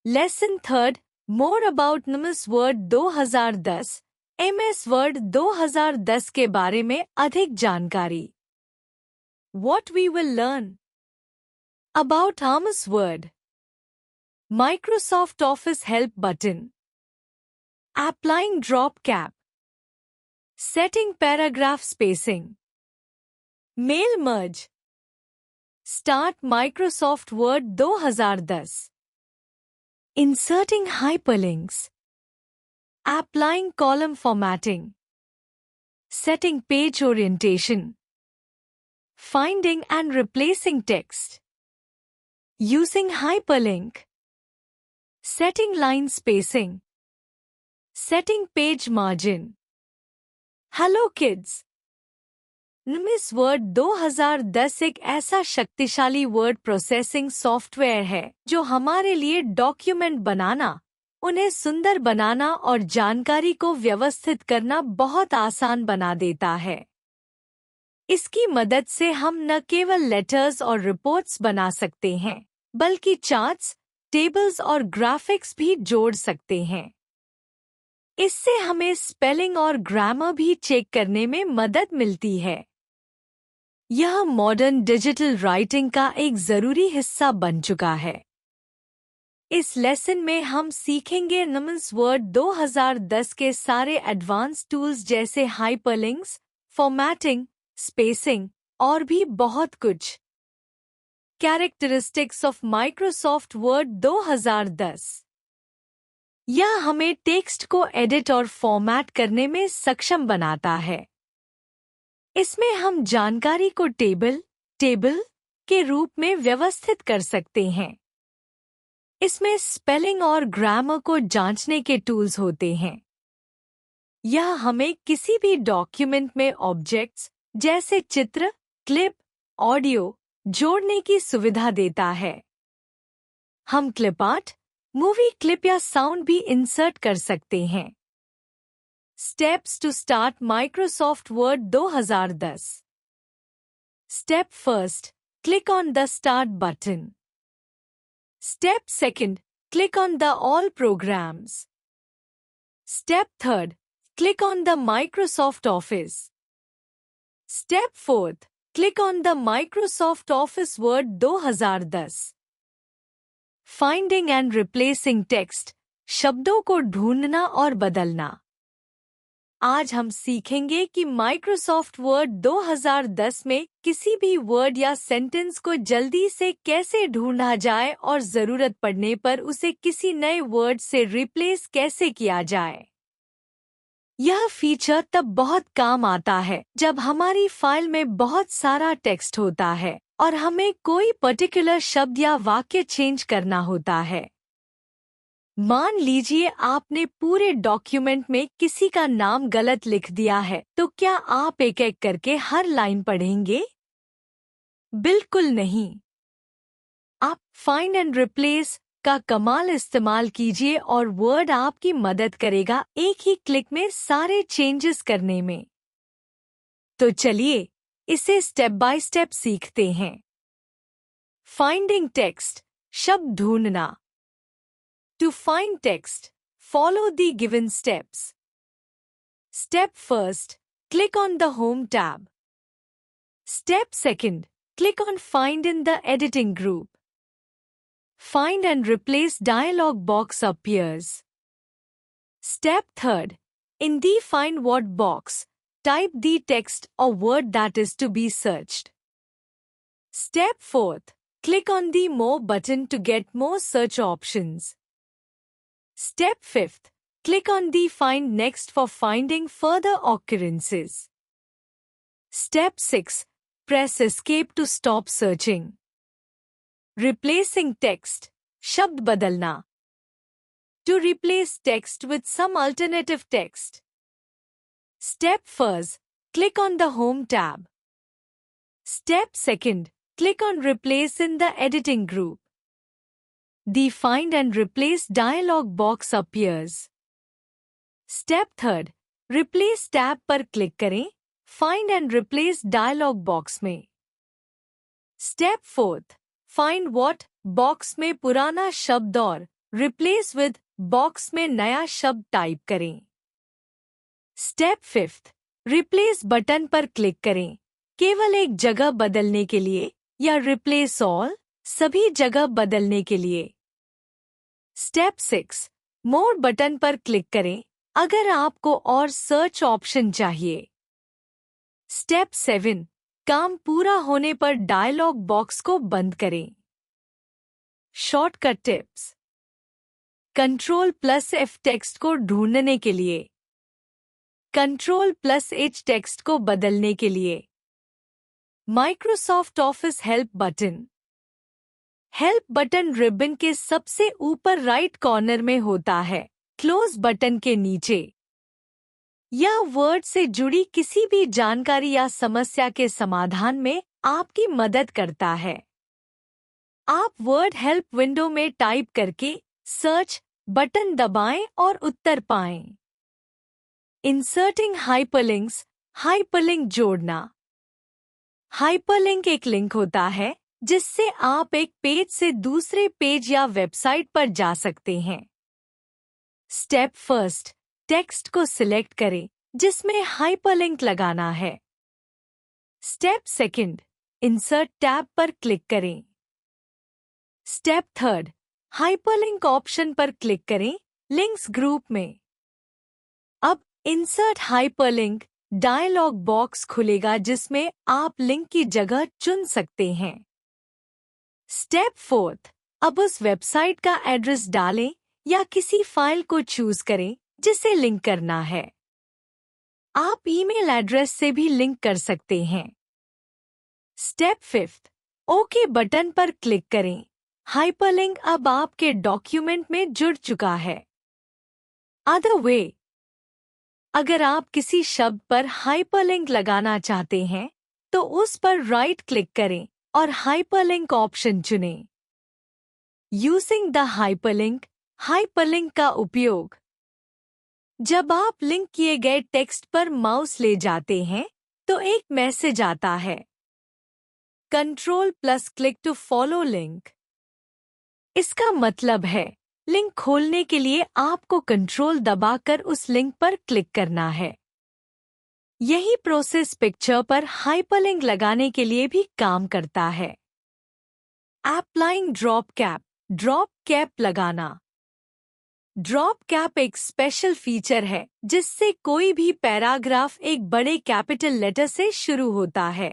Lesson third, more about MS word 2010। MS word 2010 के बारे में अधिक जानकारी। What we will learn about MS word, Microsoft Office Help button, applying drop cap, setting paragraph spacing, mail merge, start Microsoft Word 2010, inserting hyperlinks, applying column formatting, setting page orientation, finding and replacing text, using hyperlink, setting line spacing, setting page margin. Hello kids! MS word 2010 एक ऐसा शक्तिशाली word processing software है जो हमारे लिए document बनाना, उन्हें सुंदर बनाना और जानकारी को व्यवस्थित करना बहुत आसान बना देता है। इसकी मदद से हम न केवल लेटर्स और रिपोर्ट्स बना सकते हैं, बल्कि चार्ट्स, टेबल्स और ग्राफिक्स भी जोड़ सकते हैं। इससे हमें स्पेलिंग और ग्रामर भी चेक करने में मदद मिलती है। यह मॉडर्न डिजिटल राइटिंग का एक ज़रूरी हिस्सा बन चुका है। इस लेसन में हम सीखेंगे एमएस वर्ड 2010 के सारे एडवांस टूल्स जैसे हाइपरलिंक्स, फॉर्मेटिंग, स्पेसिंग और भी बहुत कुछ। Characteristics of Microsoft word 2010। यह हमें टेक्स्ट को एडिट और फॉर्मेट करने में सक्षम बनाता है। इसमें हम जानकारी को टेबल के रूप में व्यवस्थित कर सकते हैं। इसमें स्पेलिंग और ग्रामर को जांचने के टूल्स होते हैं। यह हमें किसी भी डॉक्यूमेंट में ऑब्जेक्ट्स जैसे चित्र, क्लिप, ऑडियो जोड़ने की सुविधा देता है। हम क्लिप आर्ट, मूवी क्लिप या साउंड भी इंसर्ट कर सकते हैं। Steps to start Microsoft Word 2010. Step first, click on the Start button. Step second, click on the All Programs. Step third, click on the Microsoft Office. Step fourth, click on the Microsoft Office Word 2010. Finding and replacing text, शब्दों को ढूंढना और बदलना। आज हम सीखेंगे कि Microsoft word 2010 में किसी भी वर्ड या सेंटेंस को जल्दी से कैसे ढूंढा जाए और ज़रूरत पड़ने पर उसे किसी नए वर्ड से रिप्लेस कैसे किया जाए। यह फीचर तब बहुत काम आता है जब हमारी फाइल में बहुत सारा टेक्स्ट होता है और हमें कोई पर्टिकुलर शब्द या वाक्य चेंज करना होता है। मान लीजिए आपने पूरे डॉक्यूमेंट में किसी का नाम गलत लिख दिया है, तो क्या आप एक एक करके हर लाइन पढ़ेंगे? बिल्कुल नहीं। आप फाइंड एंड रिप्लेस का कमाल इस्तेमाल कीजिए और वर्ड आपकी मदद करेगा एक ही क्लिक में सारे चेंजेस करने में। तो चलिए इसे स्टेप बाय स्टेप सीखते हैं। फाइंडिंग टेक्स्ट, शब्द ढूंढना। To find text, follow the given steps. Step first, click on the Home tab. Step second, click on Find in the Editing group. Find and Replace dialog box appears. Step third, in the Find What box, type the text or word that is to be searched. Step fourth, click on the More button to get more search options. Step fifth, click on the Find Next for finding further occurrences. Step 6, press Escape to stop searching. Replacing text, शब्द बदलना. To replace text with some alternative text. Step first, click on the Home tab. Step second, click on Replace in the Editing group. The Find and Replace dialog box appears. Step third, Replace tab पर click करें, Find and Replace dialog box में. Step fourth, Find What box में पुराना शब्द और replace with box में नया शब्द टाइप करें। स्टेप 5, रिप्लेस बटन पर क्लिक करें केवल एक जगह बदलने के लिए या रिप्लेस ऑल सभी जगह बदलने के लिए। स्टेप 6, मोर बटन पर क्लिक करें अगर आपको और सर्च ऑप्शन चाहिए। स्टेप 7, काम पूरा होने पर डायलॉग बॉक्स को बंद करें। Shortcut tips. Ctrl+F टेक्स्ट को ढूंढने के लिए, Ctrl+H टेक्स्ट को बदलने के लिए। Microsoft office help button. Help button ribbon के सबसे ऊपर राइट कॉर्नर में होता है, क्लोज बटन के नीचे। यह वर्ड से जुड़ी किसी भी जानकारी या समस्या के समाधान में आपकी मदद करता है। आप वर्ड हेल्प विंडो में टाइप करके सर्च बटन दबाएं और उत्तर पाएं। इंसर्टिंग हाइपरलिंक्स, हाइपरलिंक जोड़ना। हाइपरलिंक एक लिंक होता है जिससे आप एक पेज से दूसरे पेज या वेबसाइट पर जा सकते हैं। स्टेप 1, टेक्स्ट को सिलेक्ट करें जिसमें हाइपरलिंक लगाना है। स्टेप 2, इंसर्ट टैब पर क्लिक करें। स्टेप 3, हाइपरलिंक ऑप्शन पर क्लिक करें लिंक्स ग्रुप में। अब इंसर्ट हाइपरलिंक डायलॉग बॉक्स खुलेगा जिसमें आप लिंक की जगह चुन सकते हैं। स्टेप 4, अब उस वेबसाइट का एड्रेस डालें या किसी फाइल को चूज करें जिसे लिंक करना है। आप ईमेल एड्रेस से भी लिंक कर सकते हैं। स्टेप 5, ओके बटन पर क्लिक करें। हाइपरलिंक अब आपके डॉक्यूमेंट में जुड़ चुका है। अदर वे, अगर आप किसी शब्द पर हाइपरलिंक लगाना चाहते हैं तो उस पर राइट क्लिक करें और हाइपरलिंक ऑप्शन चुनें। यूजिंग द हाइपरलिंक, हाइपरलिंक का उपयोग। जब आप लिंक किए गए टेक्स्ट पर माउस ले जाते हैं तो एक मैसेज आता है, Ctrl+Click टू फॉलो लिंक। इसका मतलब है लिंक खोलने के लिए आपको कंट्रोल दबाकर उस लिंक पर क्लिक करना है। यही प्रोसेस पिक्चर पर हाइपरलिंक लगाने के लिए भी काम करता है। Applying drop cap, drop cap लगाना। ड्रॉप कैप एक स्पेशल फीचर है जिससे कोई भी पैराग्राफ एक बड़े कैपिटल लेटर से शुरू होता है।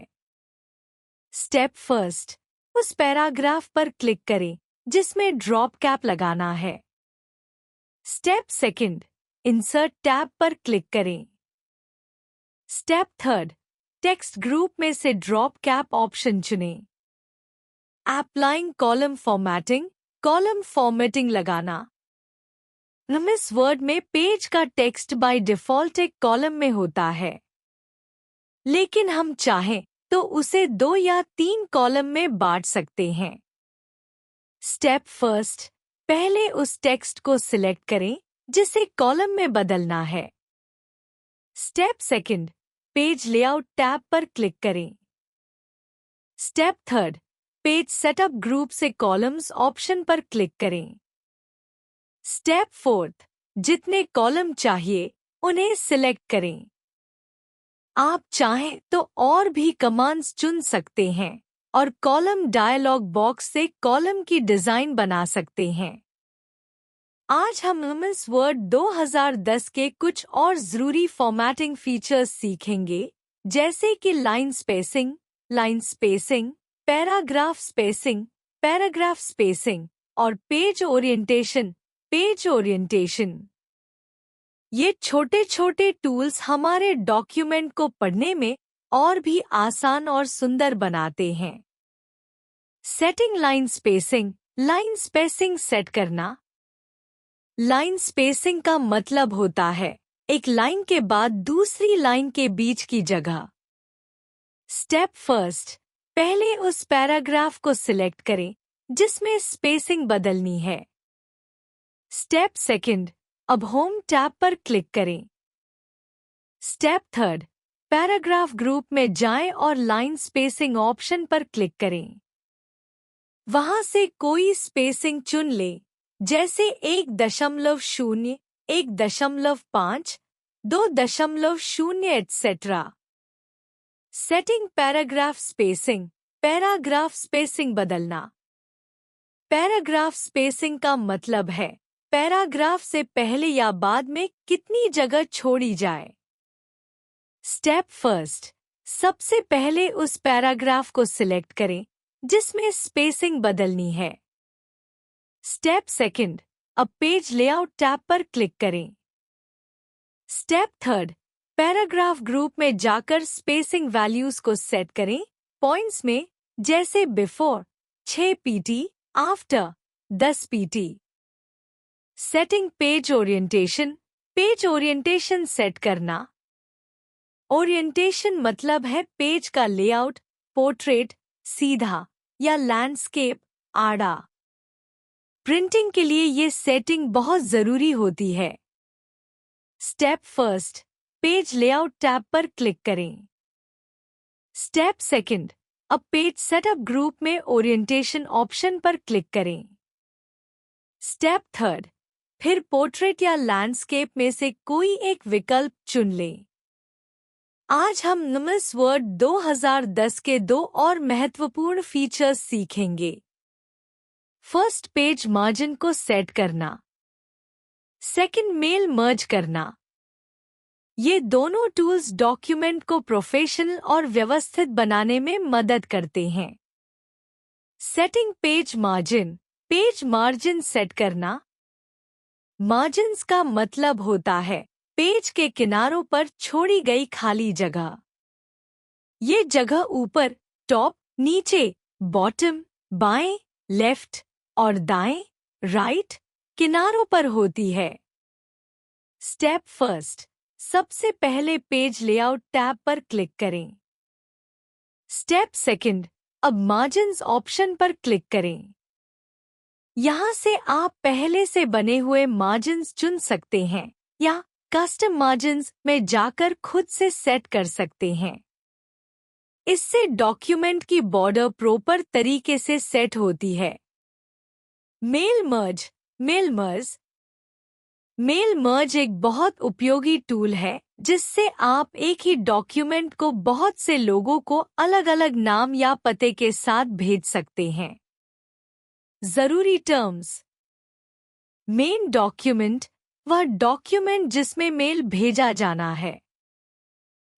स्टेप 1, उस पैराग्राफ पर क्लिक करें जिसमें ड्रॉप कैप लगाना है। स्टेप 2, इंसर्ट टैब पर क्लिक करें। स्टेप 3, टेक्स्ट ग्रुप में से ड्रॉप कैप ऑप्शन चुनें। Applying column formatting, column formatting लगाना। इस वर्ड में पेज का टेक्स्ट बाय डिफॉल्ट एक कॉलम में होता है, लेकिन हम चाहें तो उसे 2 या 3 कॉलम में बांट सकते हैं। स्टेप 1, पहले उस टेक्स्ट को सिलेक्ट करें जिसे कॉलम में बदलना है। स्टेप 2, पेज लेआउट टैब पर क्लिक करें। स्टेप 3, पेज सेटअप ग्रुप से कॉलम्स ऑप्शन पर क्लिक करें। स्टेप 4, जितने कॉलम चाहिए उन्हें सिलेक्ट करें। आप चाहें तो और भी कमांड्स चुन सकते हैं और कॉलम डायलॉग बॉक्स से कॉलम की डिजाइन बना सकते हैं। आज हम MS वर्ड 2010 के कुछ और जरूरी फॉर्मेटिंग फीचर्स सीखेंगे, जैसे कि लाइन स्पेसिंग, पैराग्राफ स्पेसिंग और पेज ओरिएंटेशन। ये छोटे छोटे टूल्स हमारे डॉक्यूमेंट को पढ़ने में और भी आसान और सुंदर बनाते हैं। सेटिंग लाइन स्पेसिंग सेट करना। लाइन स्पेसिंग का मतलब होता है एक लाइन के बाद दूसरी लाइन के बीच की जगह। स्टेप 1, पहले उस पैराग्राफ को सिलेक्ट करें जिसमें स्पेसिंग बदलनी है। स्टेप 2, अब होम टैब पर क्लिक करें। स्टेप 3, पैराग्राफ ग्रुप में जाएं और लाइन स्पेसिंग ऑप्शन पर क्लिक करें। वहां से कोई स्पेसिंग चुन लें, जैसे 1.0, 1.5, 2.0 etcetera. Setting paragraph spacing. Paragraph spacing बदलना। पैराग्राफ स्पेसिंग का मतलब है पैराग्राफ से पहले या बाद में कितनी जगह छोड़ी जाए। स्टेप फर्स्ट, सबसे पहले उस पैराग्राफ को सिलेक्ट करें जिसमें स्पेसिंग बदलनी है। स्टेप सेकंड, अब पेज लेआउट टैब पर क्लिक करें। स्टेप थर्ड, पैराग्राफ ग्रुप में जाकर स्पेसिंग वैल्यूज को सेट करें पॉइंट्स में, जैसे before 6 pt, after 10 pt। Setting page orientation. Page orientation set करना। ओरिएंटेशन मतलब है पेज का लेआउट, पोर्ट्रेट, सीधा या लैंडस्केप, आड़ा। प्रिंटिंग के लिए ये सेटिंग बहुत जरूरी होती है। Step first, page layout tab पर क्लिक करें। स्टेप सेकंड, अब पेज सेटअप ग्रुप में ओरिएंटेशन ऑप्शन पर क्लिक करें। स्टेप थर्ड, फिर पोर्ट्रेट या लैंडस्केप में से कोई एक विकल्प चुन लें। आज हम नुमस वर्ड 2010 के 2 और महत्वपूर्ण फीचर्स सीखेंगे। फर्स्ट, पेज मार्जिन को सेट करना। सेकंड, मेल मर्ज करना। ये दोनों टूल्स डॉक्यूमेंट को प्रोफेशनल और व्यवस्थित बनाने में मदद करते हैं। Setting page margin. Page margin set करना। मार्जिन्स का मतलब होता है पेज के किनारों पर छोड़ी गई खाली जगह। ये जगह ऊपर, टॉप, नीचे, बॉटम, बाएं, लेफ्ट और दाएं, राइट किनारों पर होती है। स्टेप फर्स्ट, सबसे पहले पेज लेआउट टैब पर क्लिक करें। स्टेप सेकंड, अब मार्जिन्स ऑप्शन पर क्लिक करें। यहाँ से आप पहले से बने हुए मार्जिन्स चुन सकते हैं या कस्टम मार्जिन्स में जाकर खुद से सेट कर सकते हैं। इससे डॉक्यूमेंट की बॉर्डर प्रॉपर तरीके से सेट होती है। Mail merge. मेल मर्ज एक बहुत उपयोगी टूल है जिससे आप एक ही डॉक्यूमेंट को बहुत से लोगों को अलग अलग नाम या पते के साथ भेज सकते हैं। जरूरी टर्म्स। मेन डॉक्यूमेंट वह डॉक्यूमेंट जिसमें मेल भेजा जाना है।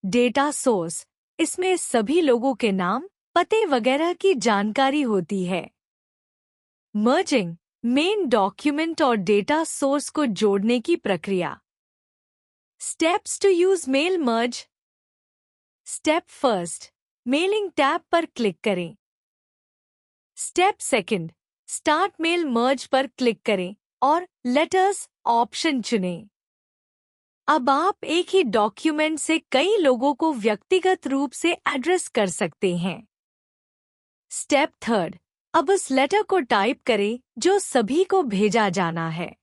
डेटा सोर्स, इसमें सभी लोगों के नाम, पते वगैरह की जानकारी होती है। मर्जिंग, मेन डॉक्यूमेंट और डेटा सोर्स को जोड़ने की प्रक्रिया। Steps to use mail merge. Step first, mailing tab पर क्लिक करें। Step second, start mail merge पर क्लिक करें और लेटर्स ऑप्शन चुनें। अब आप एक ही डॉक्यूमेंट से कई लोगों को व्यक्तिगत रूप से एड्रेस कर सकते हैं। स्टेप थर्ड, अब उस लेटर को टाइप करें जो सभी को भेजा जाना है।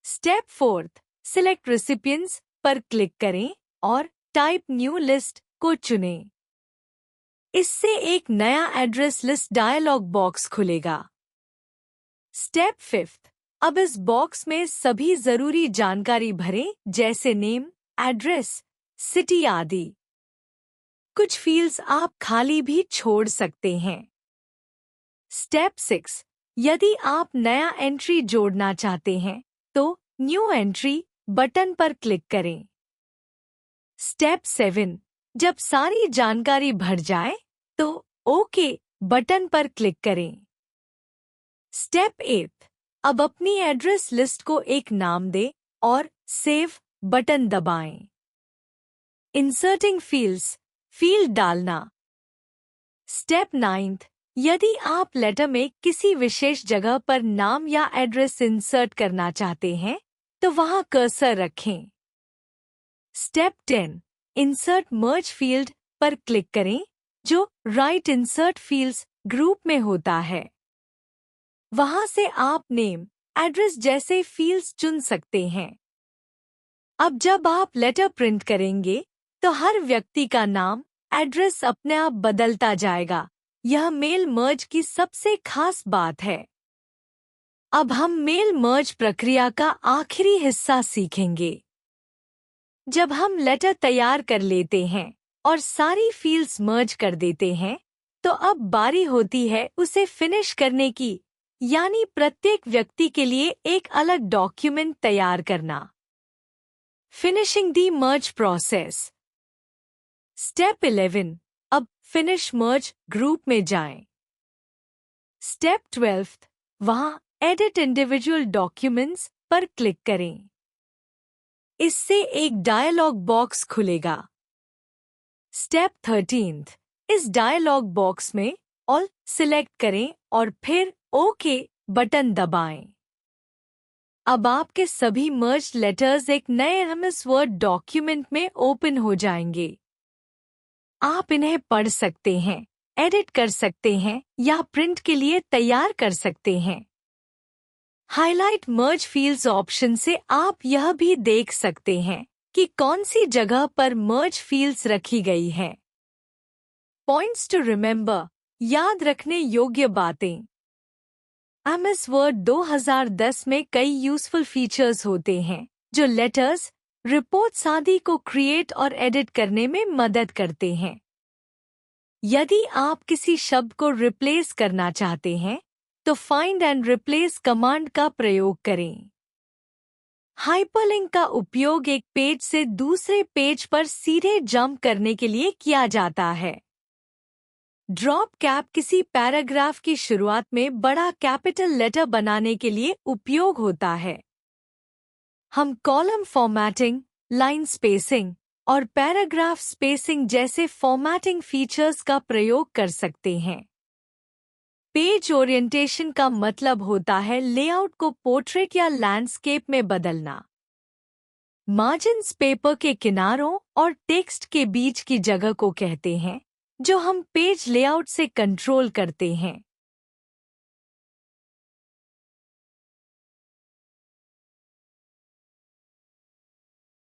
स्टेप फोर्थ, सिलेक्ट रेसिपिएंट्स पर क्लिक करें और टाइप न्यू लिस्ट को चुनें। इससे एक नया एड्रेस लिस्ट डायलॉग बॉक्स खुलेगा। स्टेप फिफ्थ, अब इस बॉक्स में सभी जरूरी जानकारी भरें जैसे नेम, एड्रेस, सिटी आदि। कुछ फील्ड्स आप खाली भी छोड़ सकते हैं। स्टेप 6, यदि आप नया एंट्री जोड़ना चाहते हैं तो न्यू एंट्री बटन पर क्लिक करें। स्टेप 7, जब सारी जानकारी भर जाए तो ओके बटन पर क्लिक करें। स्टेप 8, अब अपनी एड्रेस लिस्ट को एक नाम दें और सेव बटन दबाएं। इंसर्टिंग फील्ड्स, फील्ड डालना। स्टेप 9, यदि आप लेटर में किसी विशेष जगह पर नाम या एड्रेस इंसर्ट करना चाहते हैं तो वहां कर्सर रखें। स्टेप 10, इंसर्ट मर्ज फील्ड पर क्लिक करें जो राइट इंसर्ट फील्ड्स ग्रुप में होता है। वहां से आप नेम, एड्रेस जैसे फील्ड्स चुन सकते हैं। अब जब आप लेटर प्रिंट करेंगे तो हर व्यक्ति का नाम, एड्रेस अपने आप बदलता जाएगा। यह मेल मर्ज की सबसे खास बात है। अब हम मेल मर्ज प्रक्रिया का आखिरी हिस्सा सीखेंगे। जब हम लेटर तैयार कर लेते हैं और सारी फील्ड्स मर्ज कर देते हैं, तो अब बारी होती है उसे फिनिश करने की, यानी प्रत्येक व्यक्ति के लिए एक अलग डॉक्यूमेंट तैयार करना। फिनिशिंग दी मर्ज प्रोसेस। स्टेप 11। अब फिनिश मर्ज ग्रुप में जाएं। स्टेप 12। वहां एडिट इंडिविजुअल डॉक्यूमेंट्स पर क्लिक करें। इससे एक डायलॉग बॉक्स खुलेगा। स्टेप 13। इस डायलॉग बॉक्स में ऑल सिलेक्ट करें और फिर ओके बटन दबाएं। अब आपके सभी मर्ज लेटर्स एक नए एमएस वर्ड डॉक्यूमेंट में ओपन हो जाएंगे। आप इन्हें पढ़ सकते हैं, एडिट कर सकते हैं या प्रिंट के लिए तैयार कर सकते हैं। हाईलाइट मर्ज फील्ड्स ऑप्शन से आप यह भी देख सकते हैं कि कौन सी जगह पर मर्ज फील्ड्स रखी गई हैं। पॉइंट्स टू रिमेंबर, याद रखने योग्य बातें। एमएस वर्ड 2010 में कई यूजफुल फीचर्स होते हैं जो लेटर्स, रिपोर्ट्स आदि को क्रिएट और एडिट करने में मदद करते हैं। यदि आप किसी शब्द को रिप्लेस करना चाहते हैं, तो फाइंड एंड रिप्लेस कमांड का प्रयोग करें। हाइपरलिंक का उपयोग एक पेज से दूसरे पेज पर सीधे जंप करने के लिए किया जाता है। ड्रॉप कैप किसी पैराग्राफ की शुरुआत में बड़ा कैपिटल लेटर बनाने के लिए उपयोग होता है। हम कॉलम फॉर्मेटिंग, लाइन स्पेसिंग और पैराग्राफ स्पेसिंग जैसे फॉर्मेटिंग फीचर्स का प्रयोग कर सकते हैं। पेज ओरिएंटेशन का मतलब होता है लेआउट को पोर्ट्रेट या लैंडस्केप में बदलना। मार्जिन्स पेपर के किनारों और टेक्स्ट के बीच की जगह को कहते हैं, जो हम पेज लेआउट से कंट्रोल करते हैं।